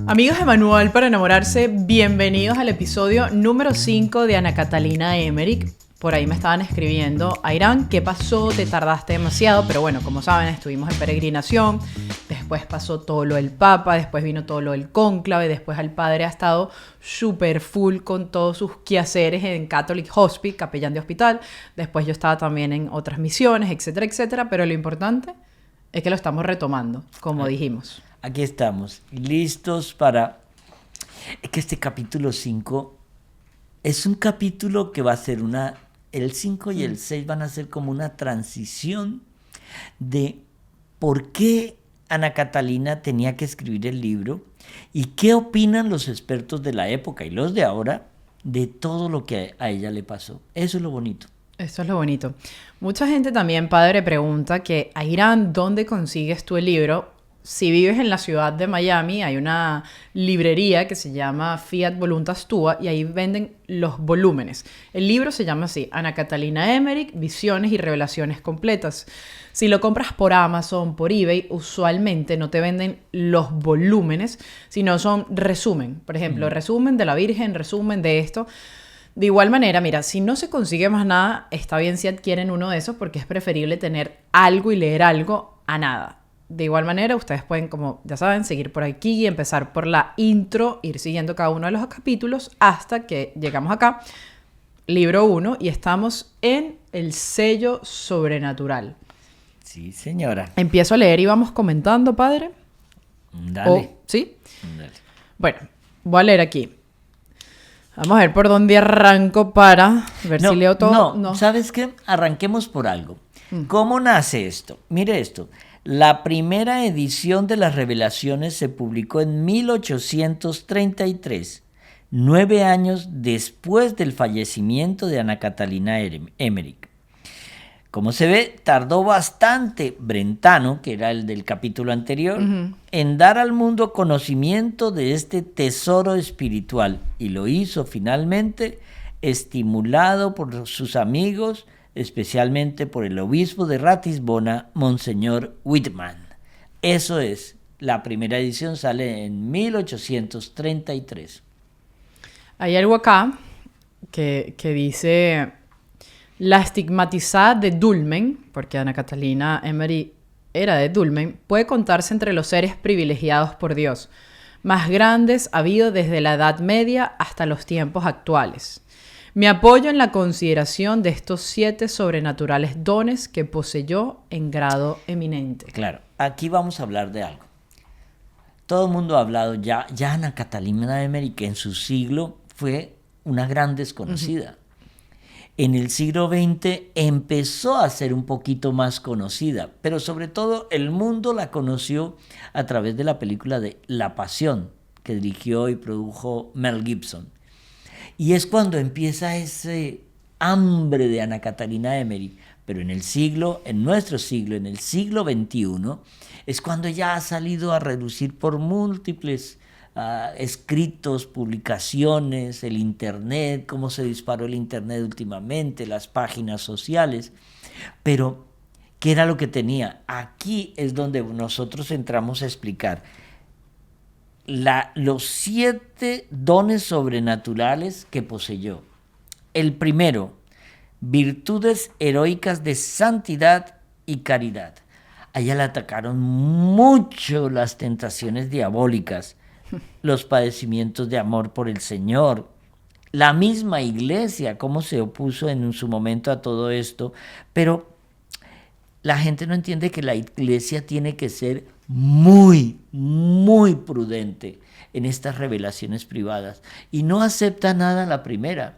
Amigos de Manual para Enamorarse, bienvenidos al episodio número 5 de Ana Catalina Emmerich. Por ahí me estaban escribiendo: Airán, ¿qué pasó? Te tardaste demasiado. Pero bueno, como saben, estuvimos en peregrinación. Después pasó todo lo del Papa, después vino todo lo del cónclave, después el padre ha estado súper full con todos sus quehaceres en Catholic Hospice, capellán de hospital. Después yo estaba también en otras misiones, etcétera, etcétera. Pero lo importante es que lo estamos retomando, como dijimos. Aquí estamos, listos para... Es que este capítulo 5 es un capítulo que va a ser una... El 5 y el 6 van a ser como una transición de por qué Ana Catalina tenía que escribir el libro y qué opinan los expertos de la época y los de ahora de todo lo que a ella le pasó. Eso es lo bonito. Eso es lo bonito. Mucha gente también, padre, pregunta que, Airán, ¿dónde consigues tú el libro? Si vives en la ciudad de Miami, hay una librería que se llama Fiat Voluntas Tua y ahí venden los volúmenes. El libro se llama así: Ana Catalina Emmerich, Visiones y Revelaciones Completas. Si lo compras por Amazon, por eBay, usualmente no te venden los volúmenes, sino son resumen. Por ejemplo, resumen de la Virgen, resumen de esto. De igual manera, mira, si no se consigue más nada, está bien si adquieren uno de esos, porque es preferible tener algo y leer algo a nada. De igual manera, ustedes pueden, como ya saben, seguir por aquí y empezar por la intro, ir siguiendo cada uno de los capítulos hasta que llegamos acá, libro 1, y estamos en el sello sobrenatural. Sí, señora. Empiezo a leer y vamos comentando, padre. Dale. ¿Sí? Dale. Bueno, voy a leer aquí. Vamos a ver por dónde arranco para ver si leo todo. No, ¿sabes qué? Arranquemos por algo. ¿Cómo nace esto? Mire esto. La primera edición de las Revelaciones se publicó en 1833, 9 años después del fallecimiento de Ana Catalina Emmerich. Como se ve, tardó bastante Brentano, que era el del capítulo anterior, en dar al mundo conocimiento de este tesoro espiritual, y lo hizo finalmente estimulado por sus amigos, especialmente por el obispo de Ratisbona, Monseñor Whitman. Eso es, la primera edición sale en 1833. Hay algo acá que dice: la estigmatizada de Dulmen, porque Ana Catalina Emmerich era de Dulmen, puede contarse entre los seres privilegiados por Dios, más grandes habido desde la Edad Media hasta los tiempos actuales. Me apoyo en la consideración de estos 7 sobrenaturales dones que poseyó en grado eminente. Claro, aquí vamos a hablar de algo. Todo el mundo ha hablado ya Ana Catalina Emmerich, que en su siglo fue una gran desconocida. En el siglo XX empezó a ser un poquito más conocida, pero sobre todo el mundo la conoció a través de la película de La Pasión, que dirigió y produjo Mel Gibson. Y es cuando empieza ese hambre de Ana Catalina Emmerich. Pero en nuestro siglo, en el siglo XXI, es cuando ya ha salido a relucir por múltiples escritos, publicaciones, el internet, cómo se disparó el internet últimamente, las páginas sociales. Pero, ¿qué era lo que tenía? Aquí es donde nosotros entramos a explicar los 7 dones sobrenaturales que poseyó. El primero, virtudes heroicas de santidad y caridad. A ella le atacaron mucho las tentaciones diabólicas, los padecimientos de amor por el Señor, la misma iglesia, cómo se opuso en su momento a todo esto, pero la gente no entiende que la iglesia tiene que ser muy, muy prudente en estas revelaciones privadas y no acepta nada a la primera.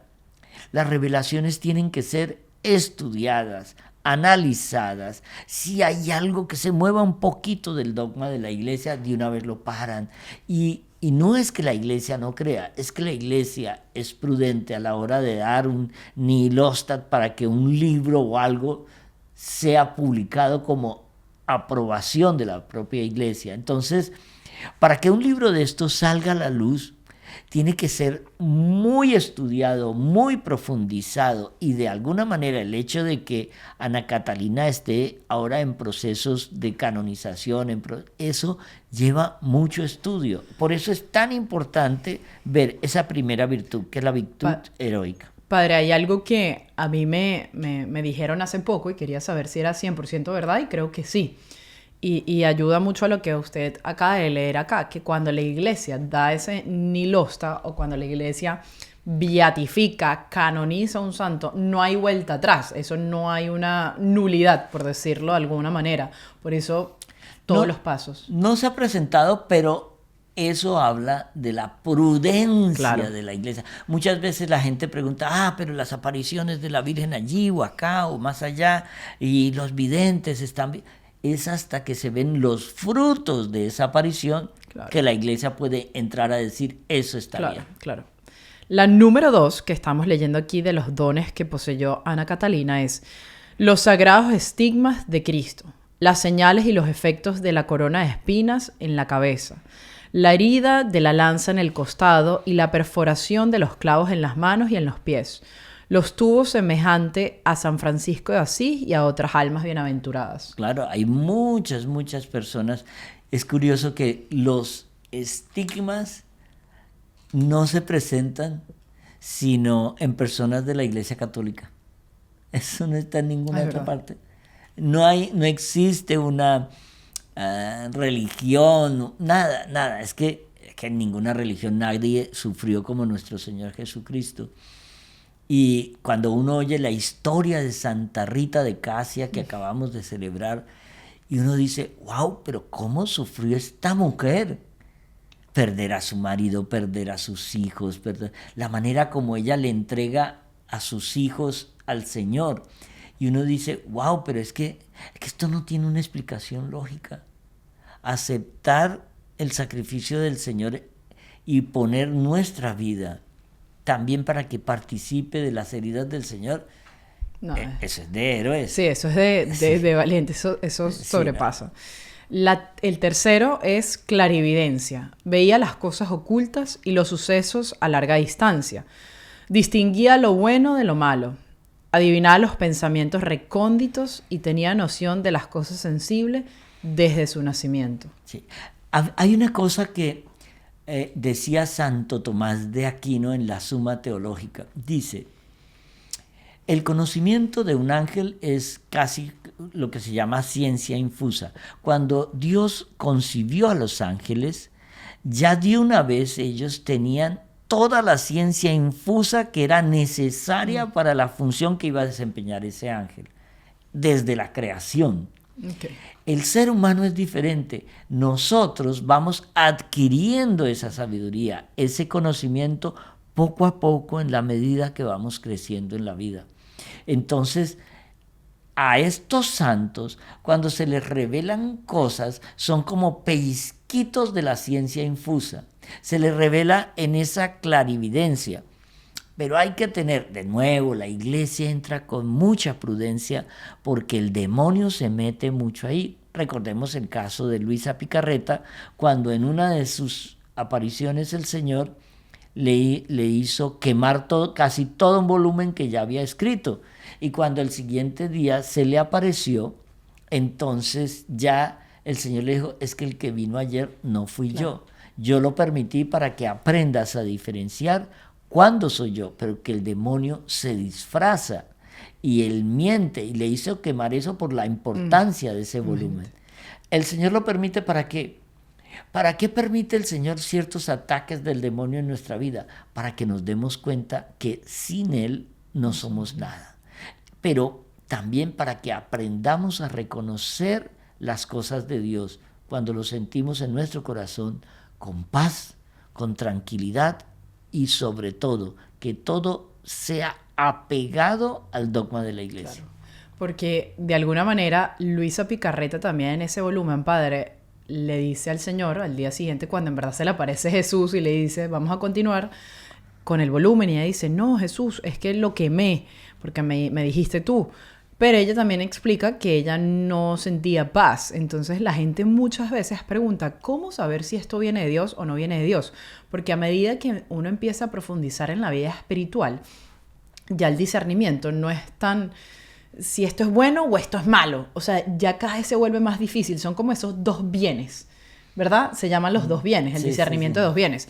Las revelaciones tienen que ser estudiadas, analizadas. Si hay algo que se mueva un poquito del dogma de la iglesia, de una vez lo paran. Y no es que la iglesia no crea, es que la iglesia es prudente a la hora de dar un nihilostat para que un libro o algo sea publicado como aprobación de la propia iglesia. Entonces, para que un libro de estos salga a la luz, tiene que ser muy estudiado, muy profundizado, y de alguna manera el hecho de que Ana Catalina esté ahora en procesos de canonización, eso lleva mucho estudio. Por eso es tan importante ver esa primera virtud, que es la virtud heroica. Padre, hay algo que a mí me dijeron hace poco y quería saber si era 100% verdad, y creo que sí. Y ayuda mucho a lo que usted acaba de leer acá, que cuando la iglesia da ese nilosta, o cuando la iglesia beatifica, canoniza a un santo, no hay vuelta atrás. Eso no hay una nulidad, por decirlo de alguna manera. Por eso, todos los pasos. No se ha presentado, pero eso habla de la prudencia de la iglesia. Muchas veces la gente pregunta, pero las apariciones de la Virgen allí o acá o más allá, y los videntes están... Es hasta que se ven los frutos de esa aparición que la iglesia puede entrar a decir, eso está bien. Claro. La número 2 que estamos leyendo aquí de los dones que poseyó Ana Catalina es los sagrados estigmas de Cristo, las señales y los efectos de la corona de espinas en la cabeza, la herida de la lanza en el costado y la perforación de los clavos en las manos y en los pies. Los tuvo semejante a San Francisco de Asís y a otras almas bienaventuradas. Claro, hay muchas personas. Es curioso que los estigmas no se presentan sino en personas de la Iglesia Católica. Eso no está en ninguna otra parte. No existe una religión, nada. Es que en ninguna religión nadie sufrió como nuestro Señor Jesucristo. Y cuando uno oye la historia de Santa Rita de Casia que acabamos de celebrar, y uno dice, wow, pero ¿cómo sufrió esta mujer? Perder a su marido, perder a sus hijos, la manera como ella le entrega a sus hijos al Señor. Y uno dice, wow, pero es que esto no tiene una explicación lógica. Aceptar el sacrificio del Señor y poner nuestra vida también para que participe de las heridas del Señor, eso es de héroes. Sí, eso es de valiente, eso sobrepasa. El tercero es clarividencia. Veía las cosas ocultas y los sucesos a larga distancia. Distinguía lo bueno de lo malo. Adivinaba los pensamientos recónditos y tenía noción de las cosas sensibles desde su nacimiento. Sí. Hay una cosa que decía Santo Tomás de Aquino en la Suma Teológica. Dice, el conocimiento de un ángel es casi lo que se llama ciencia infusa. Cuando Dios concibió a los ángeles, ya de una vez ellos tenían toda la ciencia infusa que era necesaria para la función que iba a desempeñar ese ángel, desde la creación. Okay. El ser humano es diferente. Nosotros vamos adquiriendo esa sabiduría, ese conocimiento poco a poco en la medida que vamos creciendo en la vida. Entonces, a estos santos, cuando se les revelan cosas, son como pellizquitos de la ciencia infusa. Se les revela en esa clarividencia. Pero hay que tener, de nuevo, la iglesia entra con mucha prudencia porque el demonio se mete mucho ahí. Recordemos el caso de Luisa Picarreta, cuando en una de sus apariciones el Señor le hizo quemar casi todo un volumen que ya había escrito. Y cuando el siguiente día se le apareció, entonces ya el Señor le dijo, es que el que vino ayer no fui yo. Yo lo permití para que aprendas a diferenciar cuándo soy yo, pero que el demonio se disfraza y él miente y le hizo quemar eso por la importancia de ese volumen. El Señor lo permite ¿para qué? ¿Para qué permite el Señor ciertos ataques del demonio en nuestra vida? Para que nos demos cuenta que sin Él no somos nada. Pero también para que aprendamos a reconocer las cosas de Dios cuando lo sentimos en nuestro corazón con paz, con tranquilidad y sobre todo que todo sea apegado al dogma de la iglesia. Claro. Porque de alguna manera Luisa Picarreta también en ese volumen, padre, le dice al Señor al día siguiente cuando en verdad se le aparece Jesús y le dice, vamos a continuar con el volumen, y ella dice, no, Jesús, es que lo quemé porque me dijiste tú. Pero ella también explica que ella no sentía paz. Entonces la gente muchas veces pregunta, ¿cómo saber si esto viene de Dios o no viene de Dios? Porque a medida que uno empieza a profundizar en la vida espiritual, ya el discernimiento no es tan si esto es bueno o esto es malo. O sea, ya cada vez se vuelve más difícil. Son como esos dos bienes, ¿verdad? Se llaman los dos bienes, el discernimiento de dos bienes.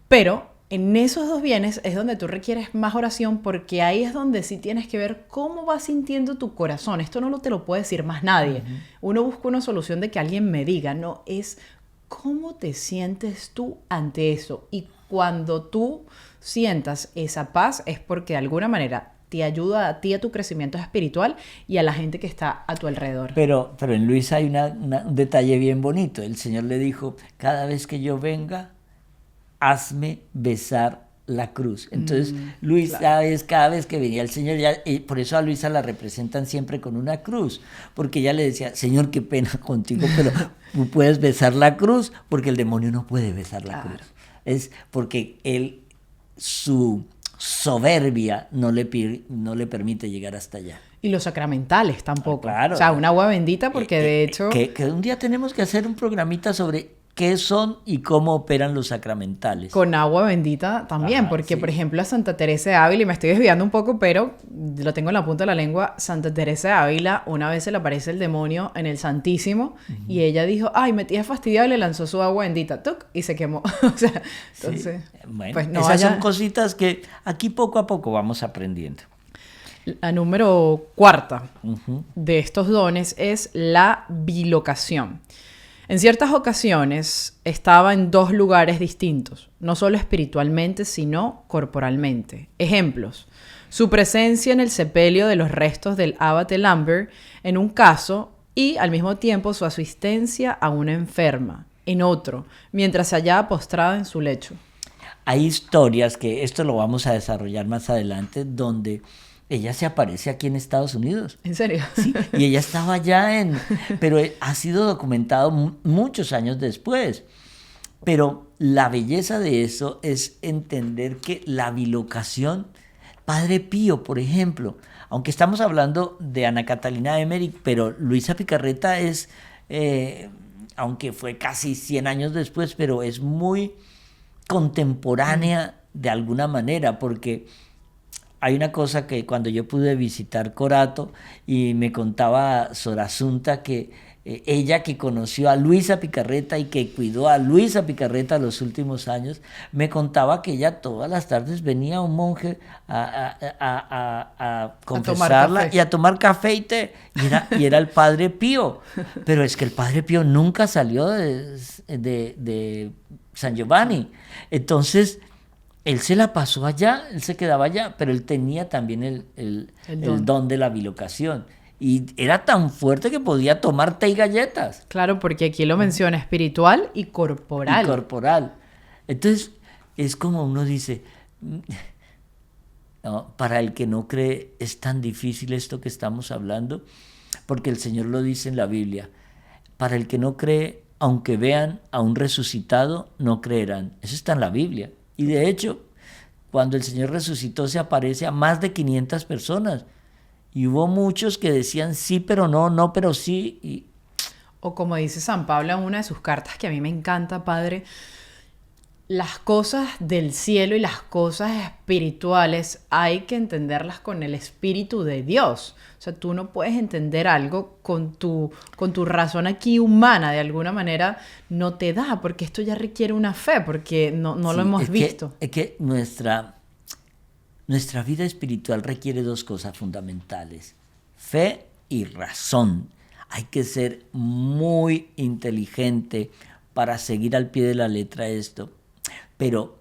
Pero en esos dos bienes es donde tú requieres más oración, porque ahí es donde sí tienes que ver cómo va sintiendo tu corazón. Esto no te lo puede decir más nadie. Uno busca una solución de que alguien me diga, no, es cómo te sientes tú ante eso. Y cuando tú sientas esa paz es porque de alguna manera te ayuda a ti, a tu crecimiento espiritual y a la gente que está a tu alrededor. Pero en Luis hay un detalle bien bonito. El Señor le dijo, cada vez que yo venga, hazme besar la cruz. Entonces, Luis, claro, cada vez que venía el Señor, y por eso a Luisa la representan siempre con una cruz, porque ella le decía, Señor, qué pena contigo, pero tú puedes besar la cruz, porque el demonio no puede besar la cruz. Es porque él, su soberbia no le permite llegar hasta allá. Y los sacramentales tampoco. Claro. O sea, un agua bendita, porque de hecho... Que un día tenemos que hacer un programita sobre qué son y cómo operan los sacramentales. Con agua bendita también, porque por ejemplo a Santa Teresa de Ávila, y me estoy desviando un poco, pero lo tengo en la punta de la lengua, Santa Teresa de Ávila, una vez se le aparece el demonio en el Santísimo, y ella dijo, ay, me tienes fastidiado, y le lanzó su agua bendita, ¡tuc! Y se quemó. O sea, entonces... Bueno, pues no esas son cositas que aquí poco a poco vamos aprendiendo. La número 4 de estos dones es la bilocación. En ciertas ocasiones estaba en dos lugares distintos, no solo espiritualmente, sino corporalmente. Ejemplos: su presencia en el sepelio de los restos del abate Lambert, en un caso, y al mismo tiempo su asistencia a una enferma, en otro, mientras se hallaba postrada en su lecho. Hay historias, que esto lo vamos a desarrollar más adelante, donde ella se aparece aquí en Estados Unidos. ¿En serio? Sí, y ella estaba allá pero ha sido documentado muchos años después. Pero la belleza de eso es entender que la bilocación, Padre Pío, por ejemplo, aunque estamos hablando de Ana Catalina Emmerich, pero Luisa Picarreta es, aunque fue casi 100 años después, pero es muy contemporánea de alguna manera, porque... Hay una cosa que cuando yo pude visitar Corato y me contaba Sor Asunta que ella, que conoció a Luisa Picarreta y que cuidó a Luisa Picarreta los últimos años, me contaba que ella todas las tardes venía un monje a confesarla y a tomar café y té, y era el Padre Pío. Pero es que el Padre Pío nunca salió de San Giovanni. Entonces... él se la pasó allá, él se quedaba allá, pero él tenía también el don de la bilocación. Y era tan fuerte que podía tomar té y galletas. Claro, porque aquí lo menciona espiritual y corporal. Y corporal. Entonces, es como uno dice, no, para el que no cree es tan difícil esto que estamos hablando, porque el Señor lo dice en la Biblia. Para el que no cree, aunque vean a un resucitado, no creerán. Eso está en la Biblia. Y de hecho, cuando el Señor resucitó, se aparece a más de 500 personas. Y hubo muchos que decían sí, pero no, no, pero sí. O como dice San Pablo en una de sus cartas, que a mí me encanta, Padre, las cosas del cielo y las cosas espirituales hay que entenderlas con el Espíritu de Dios. O sea, tú no puedes entender algo con tu razón aquí humana, de alguna manera no te da, porque esto ya requiere una fe, porque no lo hemos visto. Es que nuestra vida espiritual requiere dos cosas fundamentales: fe y razón. Hay que ser muy inteligente para seguir al pie de la letra esto. Pero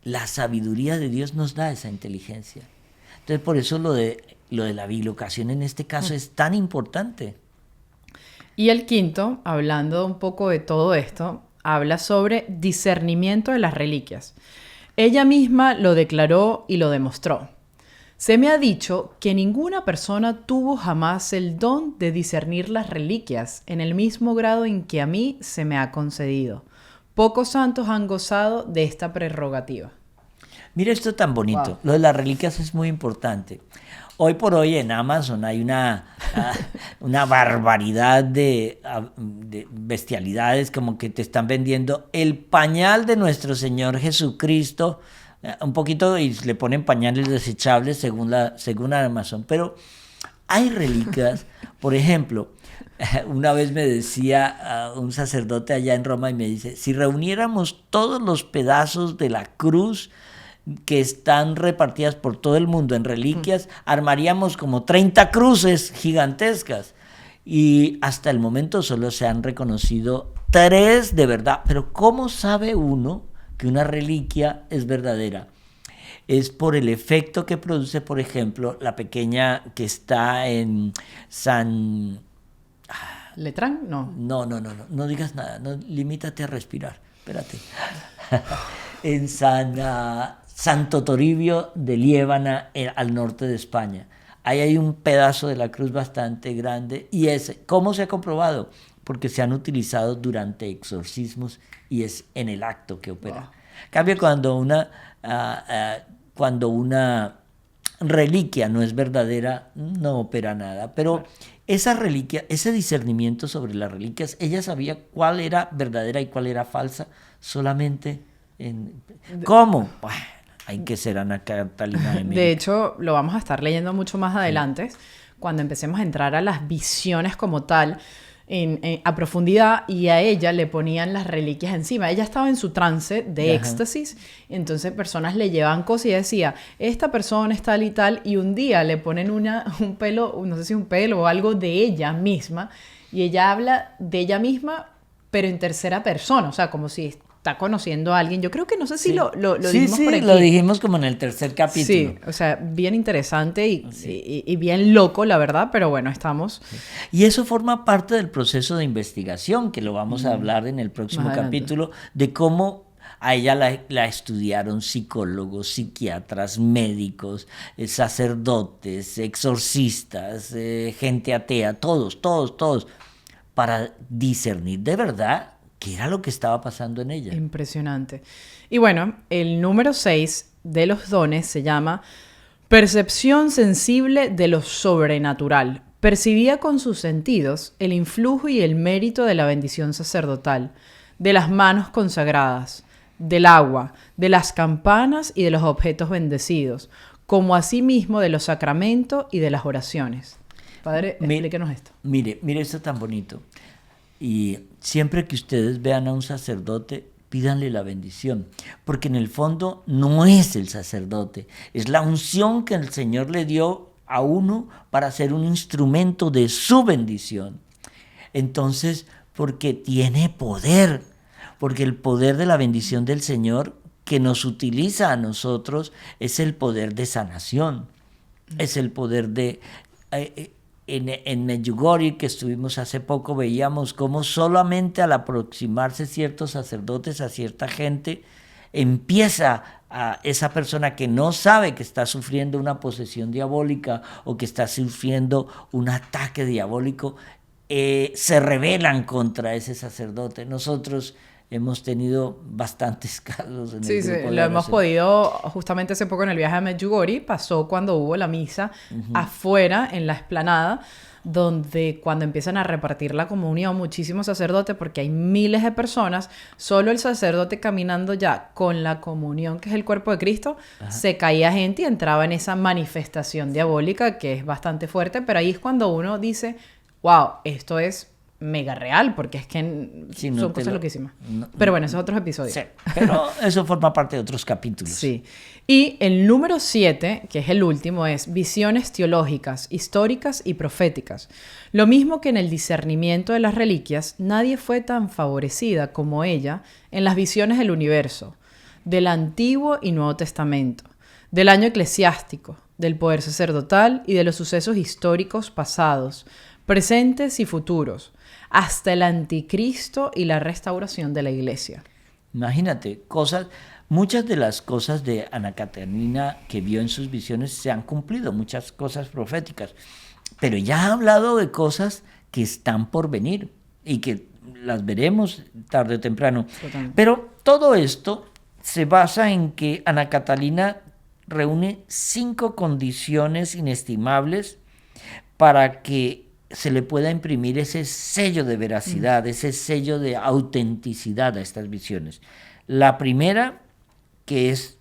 la sabiduría de Dios nos da esa inteligencia. Entonces, por eso lo de la bilocación en este caso es tan importante. Y el quinto, hablando un poco de todo esto, habla sobre discernimiento de las reliquias. Ella misma lo declaró y lo demostró. Se me ha dicho que ninguna persona tuvo jamás el don de discernir las reliquias en el mismo grado en que a mí se me ha concedido. Pocos santos han gozado de esta prerrogativa. Mira esto tan bonito. Wow. Lo de las reliquias es muy importante. Hoy por hoy en Amazon hay una barbaridad de bestialidades, como que te están vendiendo el pañal de nuestro Señor Jesucristo, un poquito, y le ponen pañales desechables según Amazon. Pero hay reliquias, por ejemplo, una vez me decía un sacerdote allá en Roma y me dice, si reuniéramos todos los pedazos de la cruz que están repartidas por todo el mundo en reliquias, armaríamos como 30 cruces gigantescas. Y hasta el momento solo se han reconocido 3 de verdad. Pero ¿cómo sabe uno que una reliquia es verdadera? Es por el efecto que produce, por ejemplo, la pequeña que está en San... ¿Letrán? No. No digas nada, no, limítate a respirar, espérate. En Santo Toribio de Liébana, al norte de España. Ahí hay un pedazo de la cruz bastante grande y ¿cómo se ha comprobado? Porque se han utilizado durante exorcismos y es en el acto que opera. Wow. En cambio, cuando una reliquia no es verdadera, no opera nada. Pero esa reliquia, ese discernimiento sobre las reliquias, ella sabía cuál era verdadera y cuál era falsa solamente ¿Cómo? Bueno, hay que ser Ana Catalina de América. De hecho, lo vamos a estar leyendo mucho más adelante, cuando empecemos a entrar a las visiones como tal, a profundidad, y a ella le ponían las reliquias encima. Ella estaba en su trance de éxtasis, entonces personas le llevaban cosas y ella decía, esta persona es tal y tal, y un día le ponen un pelo, no sé si un pelo o algo de ella misma, y ella habla de ella misma, pero en tercera persona, o sea, como si está conociendo a alguien. Yo creo que no sé si lo dijimos por aquí. Lo dijimos como en el tercer capítulo. Sí, o sea, bien interesante y bien loco, la verdad, pero bueno, estamos... Y eso forma parte del proceso de investigación, que lo vamos a hablar en el próximo capítulo, de cómo a ella la estudiaron psicólogos, psiquiatras, médicos, sacerdotes, exorcistas, gente atea, todos, para discernir de verdad qué era lo que estaba pasando en ella. Impresionante. Y bueno, el número 6 de los dones se llama percepción sensible de lo sobrenatural. Percibía con sus sentidos el influjo y el mérito de la bendición sacerdotal, de las manos consagradas, del agua, de las campanas y de los objetos bendecidos, como asimismo de los sacramentos y de las oraciones. Padre, explíquenos esto. Mire esto tan bonito. Y siempre que ustedes vean a un sacerdote, pídanle la bendición, porque en el fondo no es el sacerdote, es la unción que el Señor le dio a uno para ser un instrumento de su bendición. Entonces, porque tiene poder, porque el poder de la bendición del Señor que nos utiliza a nosotros es el poder de sanación, es el poder de... En Medjugorje, que estuvimos hace poco, veíamos cómo solamente al aproximarse ciertos sacerdotes a cierta gente, empieza a esa persona que no sabe que está sufriendo una posesión diabólica o que está sufriendo un ataque diabólico, se rebelan contra ese sacerdote. Nosotros hemos tenido bastantes casos en el grupo de lo hemos podido, justamente hace poco en el viaje a Medjugorje, pasó cuando hubo la misa afuera, en la explanada, donde cuando empiezan a repartir la comunión muchísimos sacerdotes, porque hay miles de personas, solo el sacerdote caminando ya con la comunión, que es el cuerpo de Cristo, se caía gente y entraba en esa manifestación diabólica, que es bastante fuerte, pero ahí es cuando uno dice, wow, esto es mega real, porque es que son cosas loquísimas. Pero bueno, esos otros episodios. Sí, pero eso forma parte de otros capítulos. Sí. Y el número 7, que es el último, es visiones teológicas, históricas y proféticas. Lo mismo que en el discernimiento de las reliquias, nadie fue tan favorecida como ella en las visiones del universo, del Antiguo y Nuevo Testamento, del año eclesiástico, del poder sacerdotal y de los sucesos históricos pasados, presentes y futuros, hasta el anticristo y la restauración de la iglesia. Imagínate, muchas de las cosas de Ana Catalina que vio en sus visiones se han cumplido, muchas cosas proféticas, pero ya ha hablado de cosas que están por venir y que las veremos tarde o temprano. Totalmente. Pero todo esto se basa en que Ana Catalina reúne 5 condiciones inestimables para que se le pueda imprimir ese sello de veracidad, ese sello de autenticidad a estas visiones. La primera, que es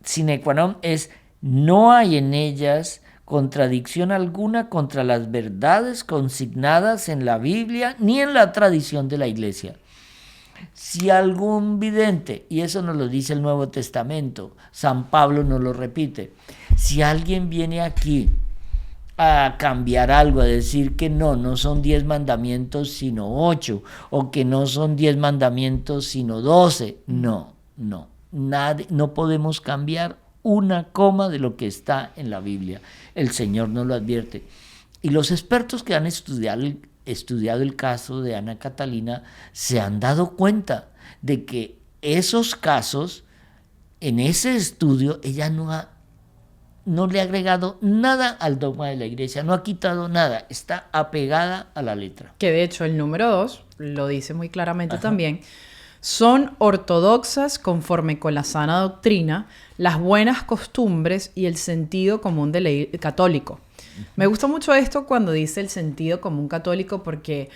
sine qua non, es: no hay en ellas contradicción alguna contra las verdades consignadas en la Biblia ni en la tradición de la Iglesia. Si algún vidente, y eso nos lo dice el Nuevo Testamento, San Pablo nos lo repite, si alguien viene aquí a cambiar algo, a decir que no son 10 mandamientos sino 8, o que no son 10 mandamientos sino 12, no podemos cambiar una coma de lo que está en la Biblia. El Señor nos lo advierte. Y los expertos que han estudiado el caso de Ana Catalina se han dado cuenta de que esos casos, en ese estudio, ella no le ha agregado nada al dogma de la Iglesia, no ha quitado nada, está apegada a la letra. Que de hecho el número 2 lo dice muy claramente también. Son ortodoxas conforme con la sana doctrina, las buenas costumbres y el sentido común del católico. Me gusta mucho esto cuando dice el sentido común católico, porque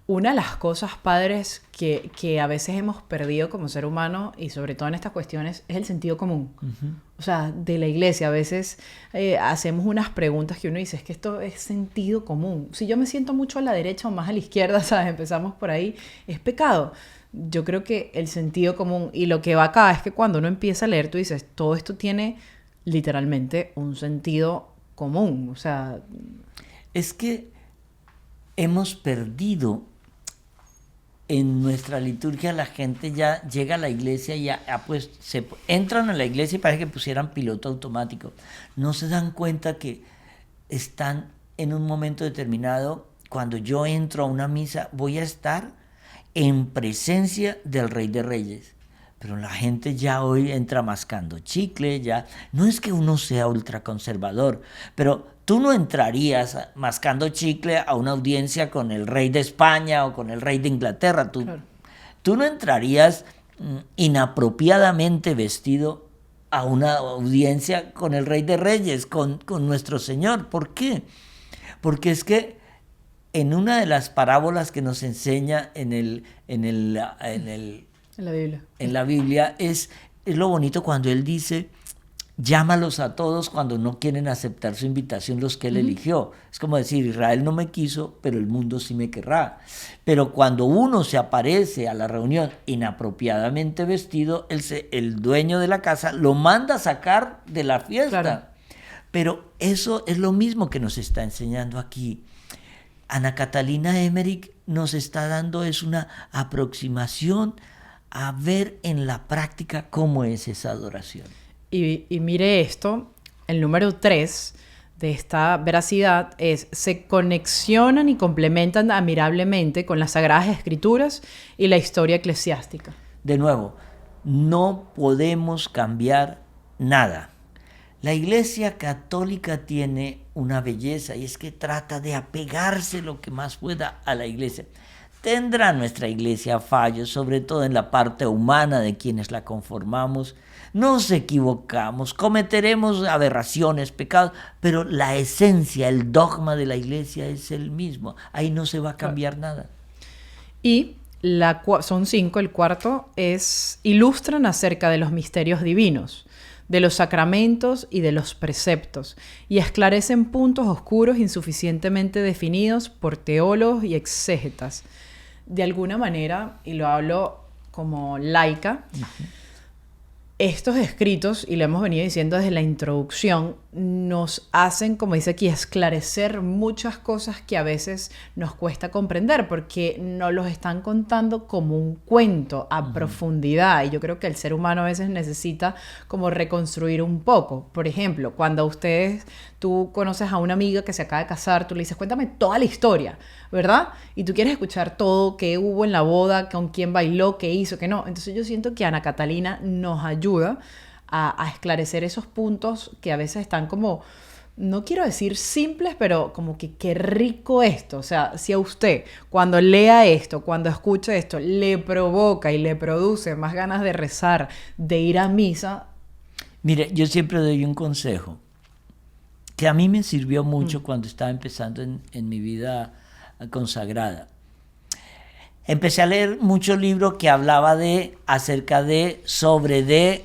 una de las cosas, padres, que a veces hemos perdido como ser humano, y sobre todo en estas cuestiones, es el sentido común. O sea, de la Iglesia. A veces hacemos unas preguntas que uno dice, es que esto es sentido común. Si yo me siento mucho a la derecha o más a la izquierda, ¿sabes? Empezamos por ahí, es pecado. Yo creo que el sentido común, y lo que va acá es que cuando uno empieza a leer, tú dices, todo esto tiene literalmente un sentido común. O sea, es que hemos perdido en nuestra liturgia. La gente ya llega a la iglesia y pues entran a la iglesia y parece que pusieran piloto automático. No se dan cuenta que están en un momento determinado. Cuando yo entro a una misa, voy a estar en presencia del Rey de Reyes. Pero la gente ya hoy entra mascando chicle, ya. No es que uno sea ultraconservador, pero tú no entrarías mascando chicle a una audiencia con el rey de España o con el rey de Inglaterra. Tú no entrarías inapropiadamente vestido a una audiencia con el Rey de Reyes, con nuestro Señor. ¿Por qué? Porque es que en una de las parábolas que nos enseña en la Biblia es lo bonito cuando él dice: llámalos a todos cuando no quieren aceptar su invitación los que él eligió. Es como decir, Israel no me quiso, pero el mundo sí me querrá. Pero cuando uno se aparece a la reunión inapropiadamente vestido, el dueño de la casa lo manda a sacar de la fiesta. Claro. Pero eso es lo mismo que nos está enseñando aquí. Ana Catalina Emmerich nos está dando una aproximación a ver en la práctica cómo es esa adoración. Y mire esto, el número 3 de esta veracidad es: se conexionan y complementan admirablemente con las Sagradas Escrituras y la historia eclesiástica. De nuevo, no podemos cambiar nada. La Iglesia Católica tiene una belleza, y es que trata de apegarse lo que más pueda a la Iglesia. Tendrá nuestra Iglesia fallos, sobre todo en la parte humana de quienes la conformamos. Nos equivocamos, cometeremos aberraciones, pecados, pero la esencia, el dogma de la Iglesia es el mismo. Ahí no se va a cambiar nada. Y son 5, el cuarto es: ilustran acerca de los misterios divinos, de los sacramentos y de los preceptos, y esclarecen puntos oscuros insuficientemente definidos por teólogos y exégetas. De alguna manera, y lo hablo como laica, estos escritos, y lo hemos venido diciendo desde la introducción, nos hacen, como dice aquí, esclarecer muchas cosas que a veces nos cuesta comprender, porque nos los están contando como un cuento a profundidad, y yo creo que el ser humano a veces necesita como reconstruir un poco. Por ejemplo, cuando tú conoces a una amiga que se acaba de casar, tú le dices, cuéntame toda la historia, ¿verdad? Y tú quieres escuchar todo, qué hubo en la boda, con quién bailó, qué hizo, qué no. Entonces yo siento que Ana Catalina nos ayuda a esclarecer esos puntos que a veces están como no quiero decir simples, pero como que qué rico esto. O sea, si a usted cuando lea esto, cuando escuche esto, le provoca y le produce más ganas de rezar, de ir a misa. Mire, yo siempre doy un consejo que a mí me sirvió mucho cuando estaba empezando en mi vida consagrada. Empecé a leer muchos libros que hablaba acerca de, sobre de,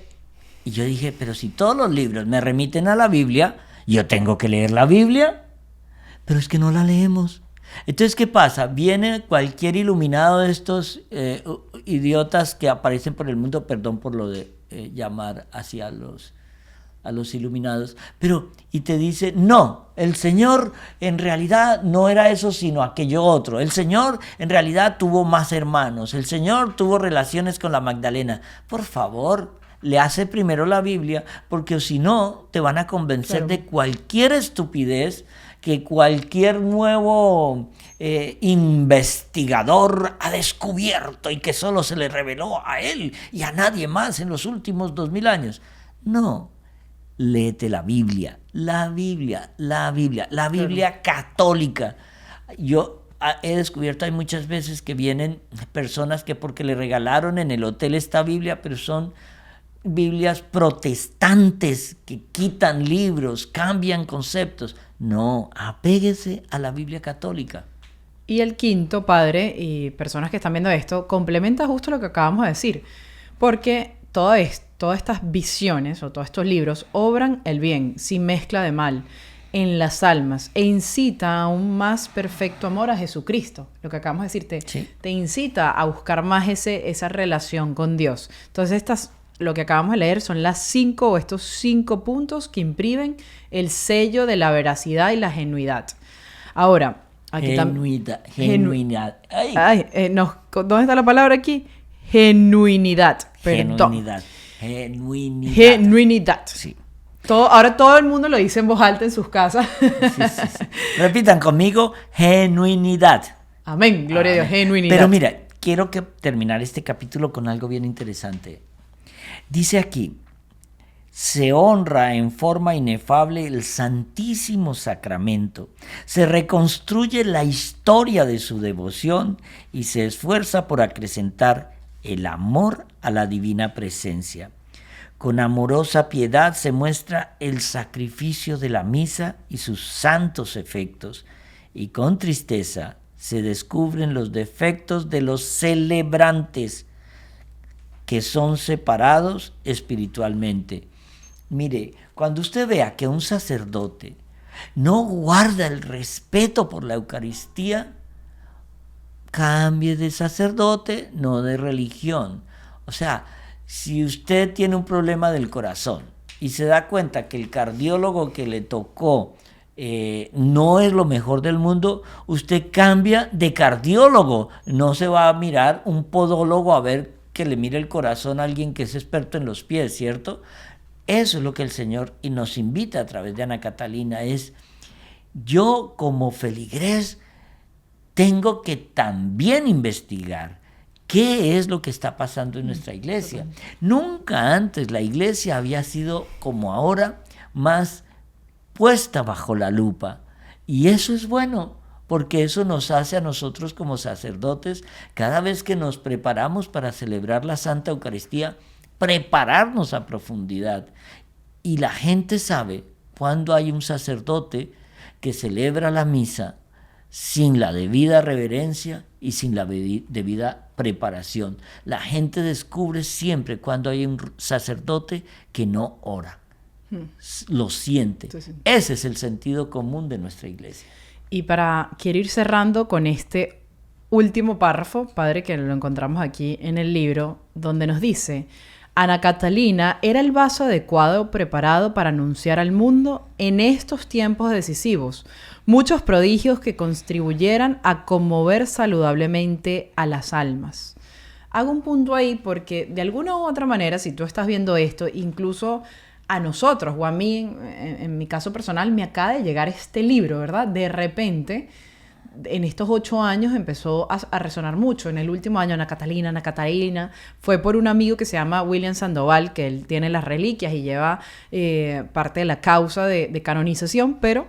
y yo dije, pero si todos los libros me remiten a la Biblia, yo tengo que leer la Biblia, pero es que no la leemos. Entonces, ¿qué pasa? Viene cualquier iluminado de estos idiotas que aparecen por el mundo, perdón por lo de llamar así a los iluminados, y te dice, no, el Señor en realidad no era eso sino aquello otro, el Señor en realidad tuvo más hermanos, el Señor tuvo relaciones con la Magdalena. Por favor, le hace primero la Biblia, porque si no te van a convencer de cualquier estupidez que cualquier nuevo investigador ha descubierto y que solo se le reveló a él y a nadie más en los últimos 2000 años. No. Léete la Biblia católica. Yo he descubierto, hay muchas veces que vienen personas que porque le regalaron en el hotel esta Biblia, pero son Biblias protestantes que quitan libros, cambian conceptos. No, apéguese a la Biblia católica. Y el quinto, padre, y personas que están viendo esto, complementa justo lo que acabamos de decir, porque todas estas visiones o todos estos libros obran el bien, sin mezcla de mal, en las almas e incita a un más perfecto amor a Jesucristo. Lo que acabamos de decir, te incita a buscar más esa relación con Dios. Entonces, lo que acabamos de leer son estos 5 puntos que imprimen el sello de la veracidad y la genuidad. Ahora, aquí genuinidad. ¿Dónde está la palabra aquí? Genuinidad. Perdón. Genuinidad. Sí. Ahora todo el mundo lo dice en voz alta en sus casas. Sí. Repitan conmigo, genuinidad. Amén, gloria a Dios, genuinidad. Pero mira, quiero terminar este capítulo con algo bien interesante. Dice aquí, se honra en forma inefable el Santísimo Sacramento, se reconstruye la historia de su devoción y se esfuerza por acrecentar el amor a la divina presencia. Con amorosa piedad se muestra el sacrificio de la misa y sus santos efectos, y con tristeza se descubren los defectos de los celebrantes, que son separados espiritualmente. Mire, cuando usted vea que un sacerdote no guarda el respeto por la Eucaristía, cambie de sacerdote, no de religión. O sea, si usted tiene un problema del corazón y se da cuenta que el cardiólogo que le tocó no es lo mejor del mundo, usted cambia de cardiólogo. No se va a mirar un podólogo a ver que le mire el corazón a alguien que es experto en los pies, ¿cierto? Eso es lo que el Señor y nos invita a través de Ana Catalina, es yo como feligrés tengo que también investigar qué es lo que está pasando en nuestra iglesia. Nunca antes la iglesia había sido como ahora más puesta bajo la lupa, y eso es bueno, porque eso nos hace a nosotros como sacerdotes, cada vez que nos preparamos para celebrar la Santa Eucaristía, prepararnos a profundidad. Y la gente sabe cuando hay un sacerdote que celebra la misa sin la debida reverencia y sin la debida preparación. La gente descubre siempre cuando hay un sacerdote que no ora. Lo siente. Ese es el sentido común de nuestra iglesia. Y quiero ir cerrando con este último párrafo, padre, que lo encontramos aquí en el libro, donde nos dice: Ana Catalina era el vaso adecuado preparado para anunciar al mundo en estos tiempos decisivos muchos prodigios que contribuyeran a conmover saludablemente a las almas. Hago un punto ahí porque de alguna u otra manera, si tú estás viendo esto, incluso a nosotros o a mí, en mi caso personal, me acaba de llegar este libro, ¿verdad? De repente, en estos 8 años empezó a resonar mucho. En el último año, Ana Catalina, fue por un amigo que se llama William Sandoval, que él tiene las reliquias y lleva parte de la causa de canonización, pero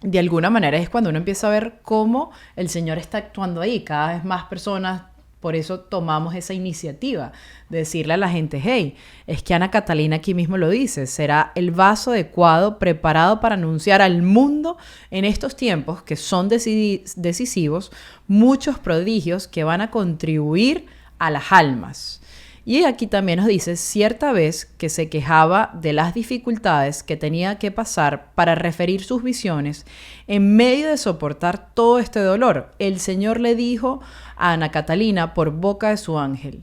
de alguna manera es cuando uno empieza a ver cómo el Señor está actuando ahí. Cada vez más personas, por eso tomamos esa iniciativa de decirle a la gente, hey, es que Ana Catalina aquí mismo lo dice, será el vaso adecuado, preparado para anunciar al mundo en estos tiempos que son decisivos, muchos prodigios que van a contribuir a las almas. Y aquí también nos dice, cierta vez que se quejaba de las dificultades que tenía que pasar para referir sus visiones, en medio de soportar todo este dolor, el Señor le dijo a Ana Catalina por boca de su ángel,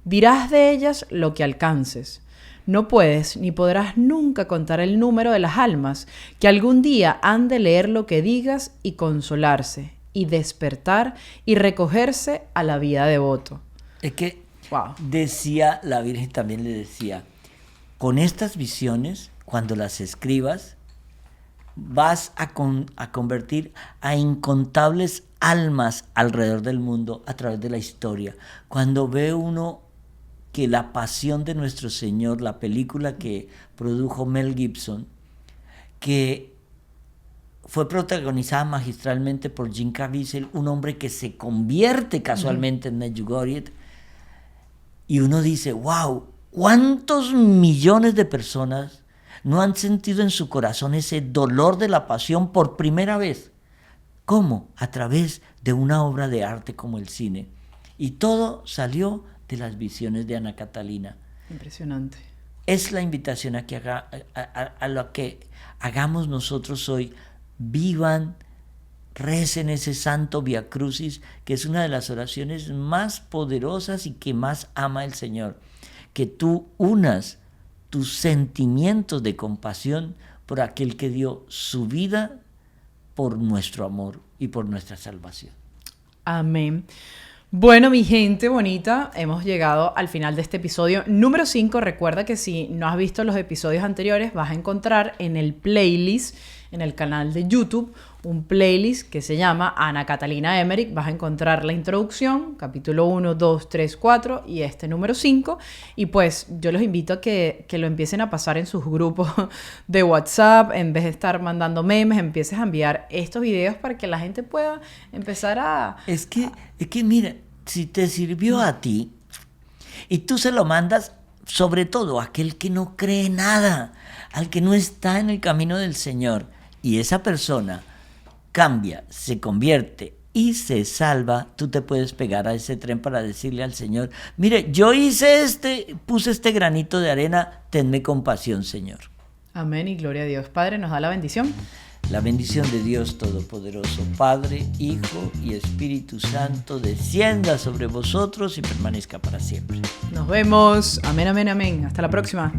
dirás de ellas lo que alcances. No puedes ni podrás nunca contar el número de las almas que algún día han de leer lo que digas y consolarse, y despertar y recogerse a la vida devoto. Es que Wow. decía, la Virgen también le decía, con estas visiones, cuando las escribas, vas a convertir a incontables almas alrededor del mundo a través de la historia. Cuando ve uno que La Pasión de Nuestro Señor, la película que produjo Mel Gibson, que fue protagonizada magistralmente por Jim Caviezel, un hombre que se convierte casualmente en Medjugorje, y uno dice, wow, ¿cuántos millones de personas no han sentido en su corazón ese dolor de la pasión por primera vez? ¿Cómo? A través de una obra de arte como el cine. Y todo salió de las visiones de Ana Catalina. Impresionante. Es la invitación a lo que hagamos nosotros hoy. Vivan, recen ese santo Via Crucis, que es una de las oraciones más poderosas y que más ama el Señor. Que tú unas tus sentimientos de compasión por aquel que dio su vida por nuestro amor y por nuestra salvación. Amén. Bueno, mi gente bonita, hemos llegado al final de este episodio número 5. Recuerda que si no has visto los episodios anteriores, vas a encontrar en el playlist, en el canal de YouTube, un playlist que se llama Ana Catalina Emmerich. Vas a encontrar la introducción, capítulo 1, 2, 3, 4 y este número 5. Y pues yo los invito a que lo empiecen a pasar en sus grupos de WhatsApp. En vez de estar mandando memes, empieces a enviar estos videos para que la gente pueda empezar a... Es que mira, si te sirvió a ti y tú se lo mandas, sobre todo a aquel que no cree nada, al que no está en el camino del Señor, y esa persona cambia, se convierte y se salva, tú te puedes pegar a ese tren para decirle al Señor, mire, yo puse este granito de arena, tenme compasión, Señor. Amén y gloria a Dios. Padre, nos da la bendición. La bendición de Dios Todopoderoso, Padre, Hijo y Espíritu Santo, descienda sobre vosotros y permanezca para siempre. Nos vemos. Amén, amén, amén. Hasta la próxima.